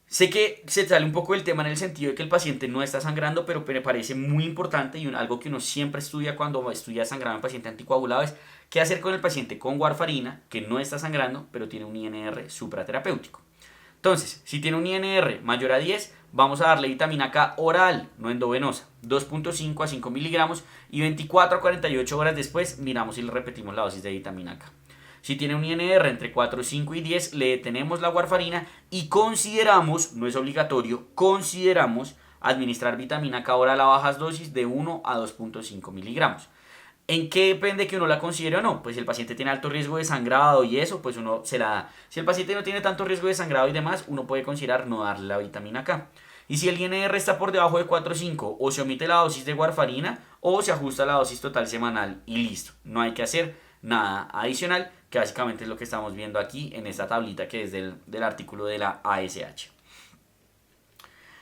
Sé que se sale un poco del tema en el sentido de que el paciente no está sangrando, pero me parece muy importante y algo que uno siempre estudia cuando estudia sangrado en paciente anticoagulado es qué hacer con el paciente con warfarina que no está sangrando, pero tiene un INR supraterapéutico. Entonces, si tiene un INR mayor a 10, vamos a darle vitamina K oral, no endovenosa, 2.5 a 5 miligramos y 24 a 48 horas después miramos y le repetimos la dosis de vitamina K. Si tiene un INR entre 4, 5 y 10, le detenemos la warfarina y consideramos, no es obligatorio, consideramos administrar vitamina K oral a bajas dosis de 1 a 2.5 miligramos. ¿En qué depende que uno la considere o no? Pues si el paciente tiene alto riesgo de sangrado y eso, pues uno se la da. Si el paciente no tiene tanto riesgo de sangrado y demás, uno puede considerar no darle la vitamina K. Y si el INR está por debajo de 4.5, o se omite la dosis de warfarina o se ajusta la dosis total semanal y listo. No hay que hacer nada adicional, que básicamente es lo que estamos viendo aquí en esta tablita que es del artículo de la ASH.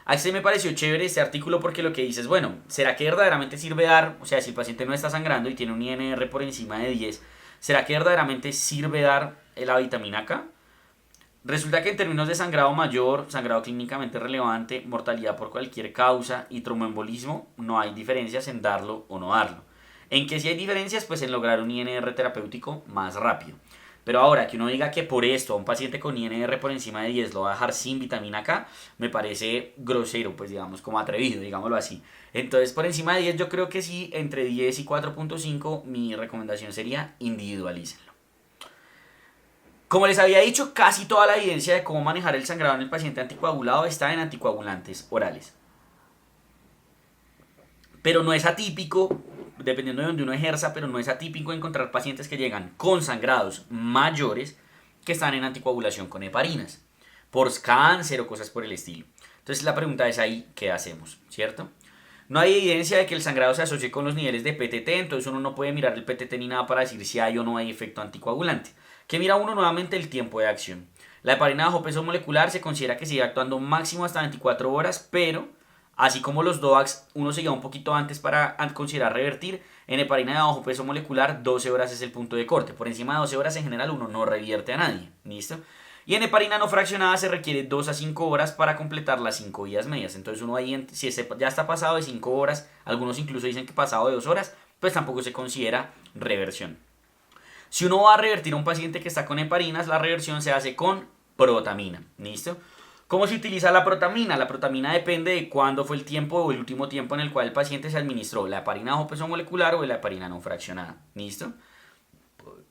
A este me pareció chévere este artículo porque lo que dice es, bueno, ¿será que verdaderamente sirve dar, o sea, si el paciente no está sangrando y tiene un INR por encima de 10, ¿será que verdaderamente sirve dar la vitamina K? Resulta que en términos de sangrado mayor, sangrado clínicamente relevante, mortalidad por cualquier causa y tromboembolismo, no hay diferencias en darlo o no darlo. ¿En qué sí hay diferencias? Pues en lograr un INR terapéutico más rápido. Pero ahora, que uno diga que por esto a un paciente con INR por encima de 10 lo va a dejar sin vitamina K, me parece grosero, pues digamos, como atrevido, digámoslo así. Entonces, por encima de 10 yo creo que sí, entre 10 y 4.5 mi recomendación sería individualícenlo. Como les había dicho, casi toda la evidencia de cómo manejar el sangrado en el paciente anticoagulado está en anticoagulantes orales. Pero no es atípico, dependiendo de donde uno ejerza, pero no es atípico encontrar pacientes que llegan con sangrados mayores que están en anticoagulación con heparinas, por cáncer o cosas por el estilo. Entonces la pregunta es ahí, ¿qué hacemos? ¿Cierto? No hay evidencia de que el sangrado se asocie con los niveles de PTT, entonces uno no puede mirar el PTT ni nada para decir si hay o no hay efecto anticoagulante. ¿Qué mira uno? Nuevamente el tiempo de acción. La heparina bajo peso molecular se considera que sigue actuando máximo hasta 24 horas, pero así como los DOACs, uno se lleva un poquito antes para considerar revertir. En heparina de bajo peso molecular, 12 horas es el punto de corte. Por encima de 12 horas en general uno no revierte a nadie. ¿Listo? Y en heparina no fraccionada se requiere 2 a 5 horas para completar las 5 vías medias. Entonces uno ahí, si ya está pasado de 5 horas, algunos incluso dicen que pasado de 2 horas, pues tampoco se considera reversión. Si uno va a revertir a un paciente que está con heparinas, la reversión se hace con protamina. ¿Listo? ¿Cómo se utiliza la protamina? La protamina depende de cuándo fue el tiempo o el último tiempo en el cual el paciente se administró la heparina bajo peso molecular o la heparina no fraccionada. ¿Listo?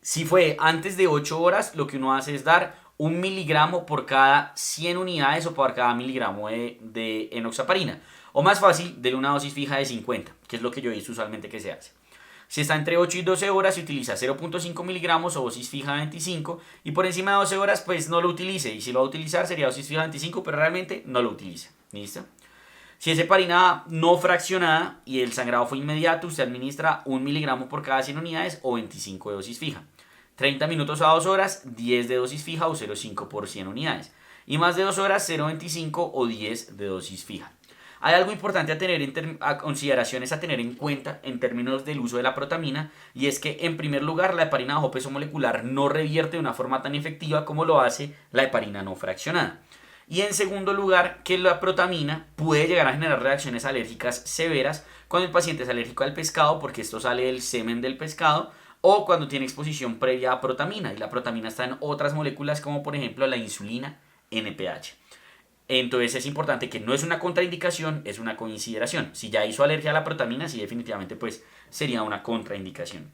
Si fue antes de 8 horas, lo que uno hace es dar 1 miligramo por cada 100 unidades o por cada miligramo de enoxaparina. O más fácil, de una dosis fija de 50, que es lo que yo he visto usualmente que se hace. Si está entre 8 y 12 horas, se utiliza 0.5 miligramos o dosis fija 25. Y por encima de 12 horas, pues no lo utilice. Y si lo va a utilizar, sería dosis fija 25, pero realmente no lo utiliza. ¿Listo? Si es heparina no fraccionada y el sangrado fue inmediato, usted administra 1 miligramo por cada 100 unidades o 25 de dosis fija. 30 minutos a 2 horas, 10 de dosis fija o 0.5 por 100 unidades. Y más de 2 horas, 0.25 o 10 de dosis fija. Hay algo importante a tener a consideraciones a tener en cuenta en términos del uso de la protamina, y es que en primer lugar la heparina bajo peso molecular no revierte de una forma tan efectiva como lo hace la heparina no fraccionada. Y en segundo lugar, que la protamina puede llegar a generar reacciones alérgicas severas cuando el paciente es alérgico al pescado, porque esto sale del semen del pescado, o cuando tiene exposición previa a protamina, y la protamina está en otras moléculas como por ejemplo la insulina NPH. Entonces es importante que no es una contraindicación, es una consideración. Si ya hizo alergia a la protamina, sí definitivamente pues sería una contraindicación.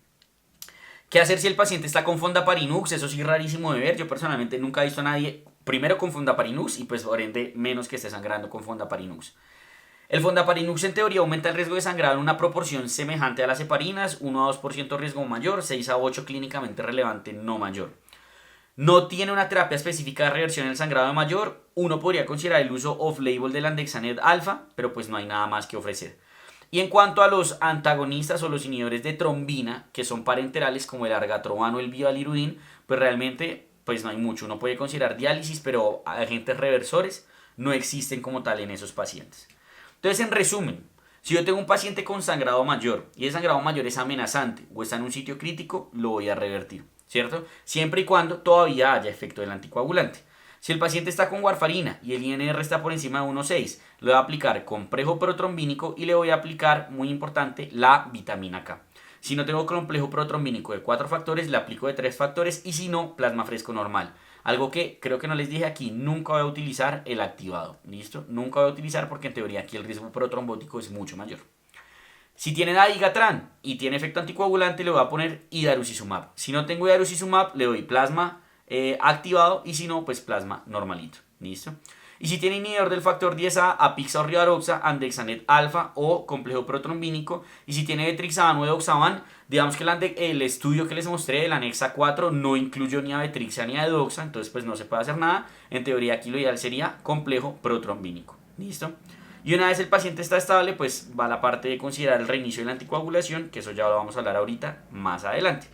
¿Qué hacer si el paciente está con Fondaparinux? Eso sí es rarísimo de ver. Yo personalmente nunca he visto a nadie primero con Fondaparinux y pues por ende menos que esté sangrando con Fondaparinux. El Fondaparinux en teoría aumenta el riesgo de sangrado en una proporción semejante a las heparinas, 1 a 2% riesgo mayor, 6 a 8 clínicamente relevante no mayor. No tiene una terapia específica de reversión del sangrado mayor. Uno podría considerar el uso off-label del Andexanet alfa, pero pues no hay nada más que ofrecer. Y en cuanto a los antagonistas o los inhibidores de trombina, que son parenterales como el argatroban o el bivalirudin, pues realmente pues no hay mucho. Uno puede considerar diálisis, pero agentes reversores no existen como tal en esos pacientes. Entonces, en resumen, si yo tengo un paciente con sangrado mayor y el sangrado mayor es amenazante o está en un sitio crítico, lo voy a revertir, ¿cierto? Siempre y cuando todavía haya efecto del anticoagulante. Si el paciente está con warfarina y el INR está por encima de 1.6, le voy a aplicar complejo protrombínico y le voy a aplicar, muy importante, la vitamina K. Si no tengo complejo protrombínico de 4 factores, le aplico de 3 factores y si no, plasma fresco normal. Algo que creo que no les dije aquí, nunca voy a utilizar el activado, ¿listo? Nunca voy a utilizar porque en teoría aquí el riesgo protrombótico es mucho mayor. Si tiene dabigatran y tiene efecto anticoagulante, le voy a poner idarucizumab. Si no tengo idarucizumab, le doy plasma activado y si no, pues plasma normalito, ¿listo? Y si tiene inhibidor del factor 10A, Apixa o Rivaroxa, Andexanet alfa o complejo protrombínico. Y si tiene Betrixaban o Edoxaban, digamos que el estudio que les mostré, el Anexa 4, no incluyó ni a Betrixa ni a Edoxa, entonces pues no se puede hacer nada. En teoría aquí lo ideal sería complejo protrombínico, ¿listo? Y una vez el paciente está estable, pues va la parte de considerar el reinicio de la anticoagulación, que eso ya lo vamos a hablar ahorita más adelante.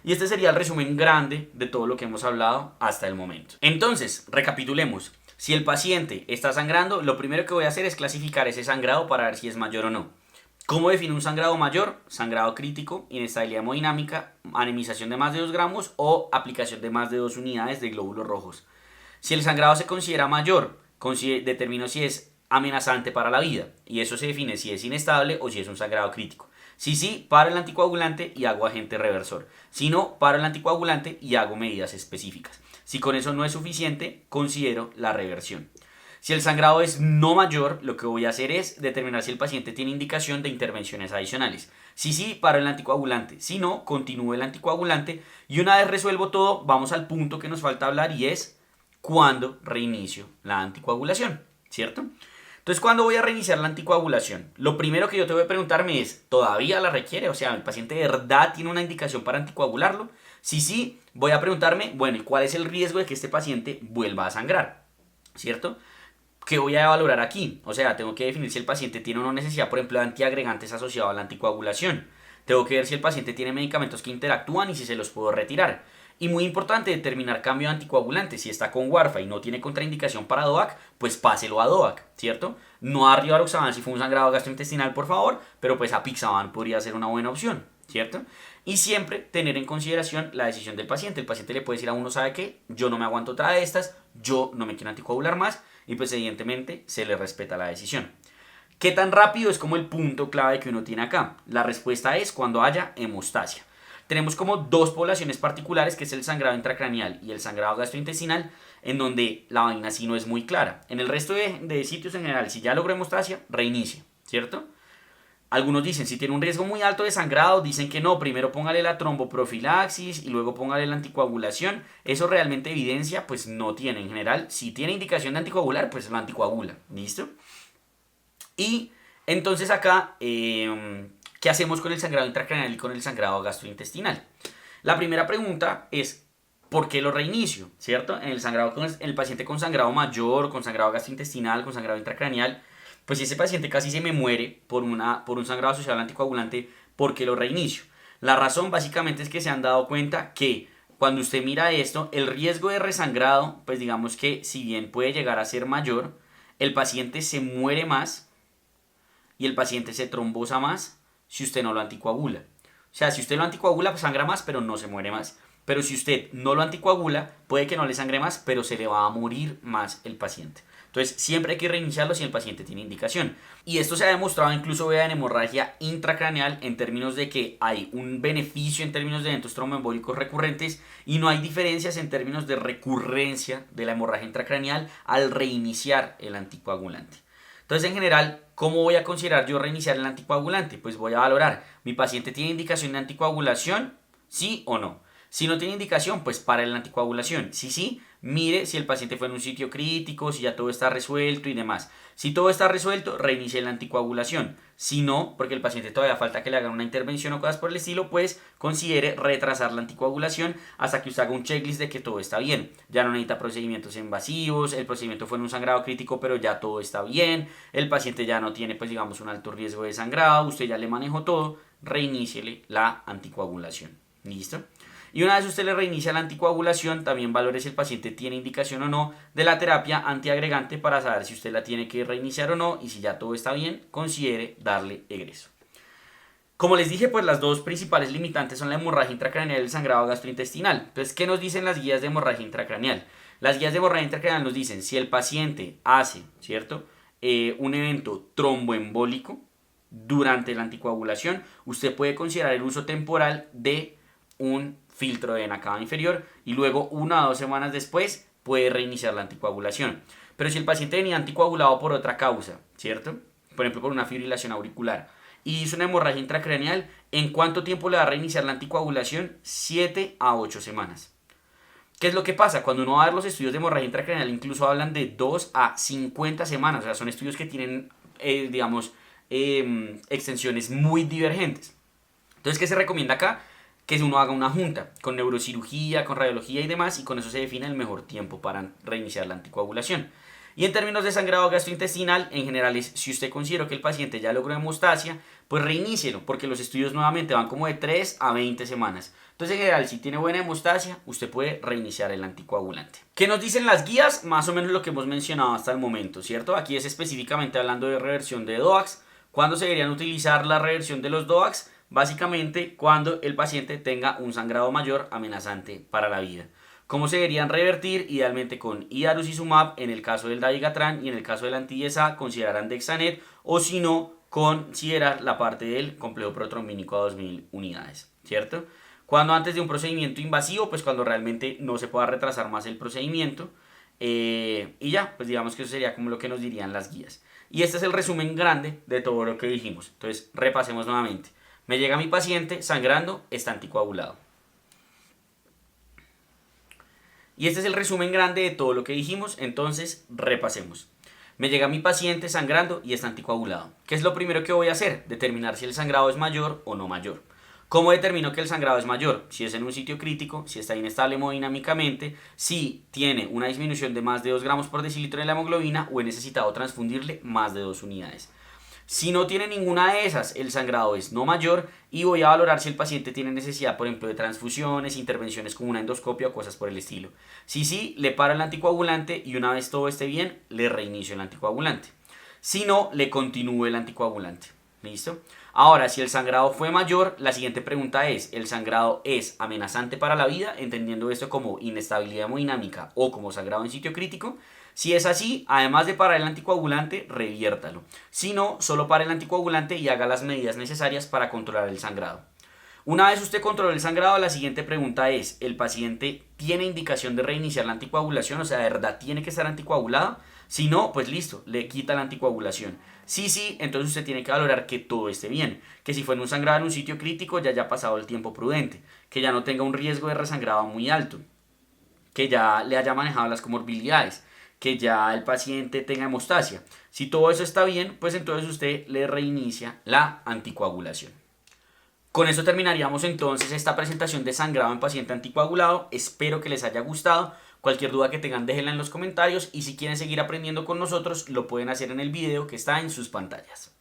Y este sería el resumen grande de todo lo que hemos hablado hasta el momento. Entonces, recapitulemos. Si el paciente está sangrando, lo primero que voy a hacer es clasificar ese sangrado para ver si es mayor o no. ¿Cómo defino un sangrado mayor? Sangrado crítico, inestabilidad hemodinámica, anemización de más de 2 gramos o aplicación de más de 2 unidades de glóbulos rojos. Si el sangrado se considera mayor, determino si es amenazante para la vida y eso se define si es inestable o si es un sangrado crítico. Si sí, paro el anticoagulante y hago agente reversor. Si no, paro el anticoagulante y hago medidas específicas. Si con eso no es suficiente, considero la reversión. Si el sangrado es no mayor, lo que voy a hacer es determinar si el paciente tiene indicación de intervenciones adicionales. Si sí, paro el anticoagulante. Si no, continúo el anticoagulante. Y una vez resuelvo todo, vamos al punto que nos falta hablar y es cuándo reinicio la anticoagulación, ¿cierto? Entonces, ¿cuándo voy a reiniciar la anticoagulación? Lo primero que yo tengo que preguntarme es, ¿todavía la requiere? O sea, ¿el paciente de verdad tiene una indicación para anticoagularlo? Si sí, voy a preguntarme, bueno, ¿y cuál es el riesgo de que este paciente vuelva a sangrar? ¿Cierto? ¿Qué voy a valorar aquí? O sea, tengo que definir si el paciente tiene una necesidad, por ejemplo, de antiagregantes asociados a la anticoagulación. Tengo que ver si el paciente tiene medicamentos que interactúan y si se los puedo retirar. Y muy importante, determinar cambio de anticoagulante. Si está con Warfa y no tiene contraindicación para DOAC, pues páselo a DOAC, ¿cierto? No a Rivaroxaban si fue un sangrado gastrointestinal, por favor, pero pues Apixaban podría ser una buena opción, ¿cierto? Y siempre tener en consideración la decisión del paciente. El paciente le puede decir a uno, ¿sabe qué? Yo no me aguanto otra de estas, yo no me quiero anticoagular más, y pues evidentemente se le respeta la decisión. ¿Qué tan rápido? Es como el punto clave que uno tiene acá. La respuesta es cuando haya hemostasia. Tenemos como dos poblaciones particulares, que es el sangrado intracraneal y el sangrado gastrointestinal, en donde la vaina sí no es muy clara. En el resto de sitios en general, si ya logró hemostasia, reinicia, ¿cierto? Algunos dicen, si tiene un riesgo muy alto de sangrado, dicen que no, primero póngale la tromboprofilaxis y luego póngale la anticoagulación. Eso realmente evidencia, pues no tiene en general. Si tiene indicación de anticoagular, pues la anticoagula, ¿listo? Y entonces acá, ¿qué hacemos con el sangrado intracraneal y con el sangrado gastrointestinal? La primera pregunta es, ¿por qué lo reinicio? ¿Cierto? En el sangrado en el paciente con sangrado mayor, con sangrado gastrointestinal, con sangrado intracraneal, pues si ese paciente casi se me muere por un sangrado asociado al anticoagulante, ¿por qué lo reinicio? La razón básicamente es que se han dado cuenta que cuando usted mira esto, el riesgo de resangrado, pues digamos que si bien puede llegar a ser mayor, el paciente se muere más y el paciente se trombosa más si usted no lo anticoagula. O sea, si usted lo anticoagula, pues sangra más, pero no se muere más. Pero si usted no lo anticoagula, puede que no le sangre más, pero se le va a morir más el paciente. Entonces, siempre hay que reiniciarlo si el paciente tiene indicación. Y esto se ha demostrado incluso, vea, en hemorragia intracraneal, en términos de que hay un beneficio en términos de eventos tromboembólicos recurrentes y no hay diferencias en términos de recurrencia de la hemorragia intracraneal al reiniciar el anticoagulante. Entonces, en general, ¿cómo voy a considerar yo reiniciar el anticoagulante? Pues voy a valorar, ¿mi paciente tiene indicación de anticoagulación? ¿Sí o no? Si no tiene indicación, pues para la anticoagulación. Si sí, mire si el paciente fue en un sitio crítico, si ya todo está resuelto y demás. Si todo está resuelto, reinicie la anticoagulación. Si no, porque el paciente todavía falta que le hagan una intervención o cosas por el estilo, pues considere retrasar la anticoagulación hasta que usted haga un checklist de que todo está bien. Ya no necesita procedimientos invasivos, el procedimiento fue en un sangrado crítico, pero ya todo está bien. El paciente ya no tiene, pues digamos, un alto riesgo de sangrado, usted ya le manejó todo, reiníciele la anticoagulación. ¿Listo? Y una vez usted le reinicia la anticoagulación, también valore si el paciente tiene indicación o no de la terapia antiagregante para saber si usted la tiene que reiniciar o no, y si ya todo está bien, considere darle egreso. Como les dije, pues las dos principales limitantes son la hemorragia intracraneal y el sangrado gastrointestinal. Entonces, ¿qué nos dicen las guías de hemorragia intracraneal? Las guías de hemorragia intracraneal nos dicen, si el paciente hace, ¿cierto? Un evento tromboembólico durante la anticoagulación, usted puede considerar el uso temporal de un filtro de vena cava inferior y luego 1 o 2 semanas después puede reiniciar la anticoagulación. Pero si el paciente venía anticoagulado por otra causa, ¿cierto? Por ejemplo, por una fibrilación auricular y hizo una hemorragia intracraneal, ¿en cuánto tiempo le va a reiniciar la anticoagulación? 7 a 8 semanas. ¿Qué es lo que pasa? Cuando uno va a ver los estudios de hemorragia intracraneal, incluso hablan de 2 a 50 semanas. O sea, son estudios que tienen, extensiones muy divergentes. Entonces, ¿qué se recomienda acá? Que uno haga una junta con neurocirugía, con radiología y demás, y con eso se define el mejor tiempo para reiniciar la anticoagulación. Y en términos de sangrado gastrointestinal, en general es, si usted considera que el paciente ya logró hemostasia, pues reinícielo, porque los estudios nuevamente van como de 3 a 20 semanas. Entonces, en general, si tiene buena hemostasia, usted puede reiniciar el anticoagulante. ¿Qué nos dicen las guías? Más o menos lo que hemos mencionado hasta el momento, ¿cierto? Aquí es específicamente hablando de reversión de DOACs. ¿Cuándo se deberían utilizar la reversión de los DOACs? Básicamente cuando el paciente tenga un sangrado mayor amenazante para la vida. ¿Cómo se deberían revertir? Idealmente con idarucizumab en el caso del dabigatran, y en el caso del anti-ISA considerarán Dexanet, o si no, considerar la parte del complejo protrombínico a 2000 unidades, ¿cierto? Cuando antes de un procedimiento invasivo, pues cuando realmente no se pueda retrasar más el procedimiento, y ya, pues digamos que eso sería como lo que nos dirían las guías. Y este es el resumen grande de todo lo que dijimos. Entonces, repasemos nuevamente. Me llega mi paciente sangrando, está anticoagulado. Y este es el resumen grande de todo lo que dijimos, entonces repasemos. Me llega mi paciente sangrando y está anticoagulado. ¿Qué es lo primero que voy a hacer? Determinar si el sangrado es mayor o no mayor. ¿Cómo determino que el sangrado es mayor? Si es en un sitio crítico, si está inestable hemodinámicamente, si tiene una disminución de más de 2 gramos por decilitro de la hemoglobina o he necesitado transfundirle más de 2 unidades. Si no tiene ninguna de esas, el sangrado es no mayor y voy a valorar si el paciente tiene necesidad, por ejemplo, de transfusiones, intervenciones como una endoscopia o cosas por el estilo. Si sí, le paro el anticoagulante y una vez todo esté bien, le reinicio el anticoagulante. Si no, le continúo el anticoagulante. ¿Listo? Ahora, si el sangrado fue mayor, la siguiente pregunta es, ¿el sangrado es amenazante para la vida? Entendiendo esto como inestabilidad hemodinámica o como sangrado en sitio crítico. Si es así, además de parar el anticoagulante, reviértalo. Si no, solo pare el anticoagulante y haga las medidas necesarias para controlar el sangrado. Una vez usted controle el sangrado, la siguiente pregunta es, ¿el paciente tiene indicación de reiniciar la anticoagulación? O sea, ¿de verdad tiene que estar anticoagulado? Si no, pues listo, le quita la anticoagulación. Sí, entonces usted tiene que valorar que todo esté bien, que si fue en un sangrado en un sitio crítico ya haya pasado el tiempo prudente, que ya no tenga un riesgo de resangrado muy alto, que ya le haya manejado las comorbilidades, que ya el paciente tenga hemostasia. Si todo eso está bien, pues entonces usted le reinicia la anticoagulación. Con eso terminaríamos entonces esta presentación de sangrado en paciente anticoagulado. Espero que les haya gustado. Cualquier duda que tengan déjenla en los comentarios y si quieren seguir aprendiendo con nosotros lo pueden hacer en el video que está en sus pantallas.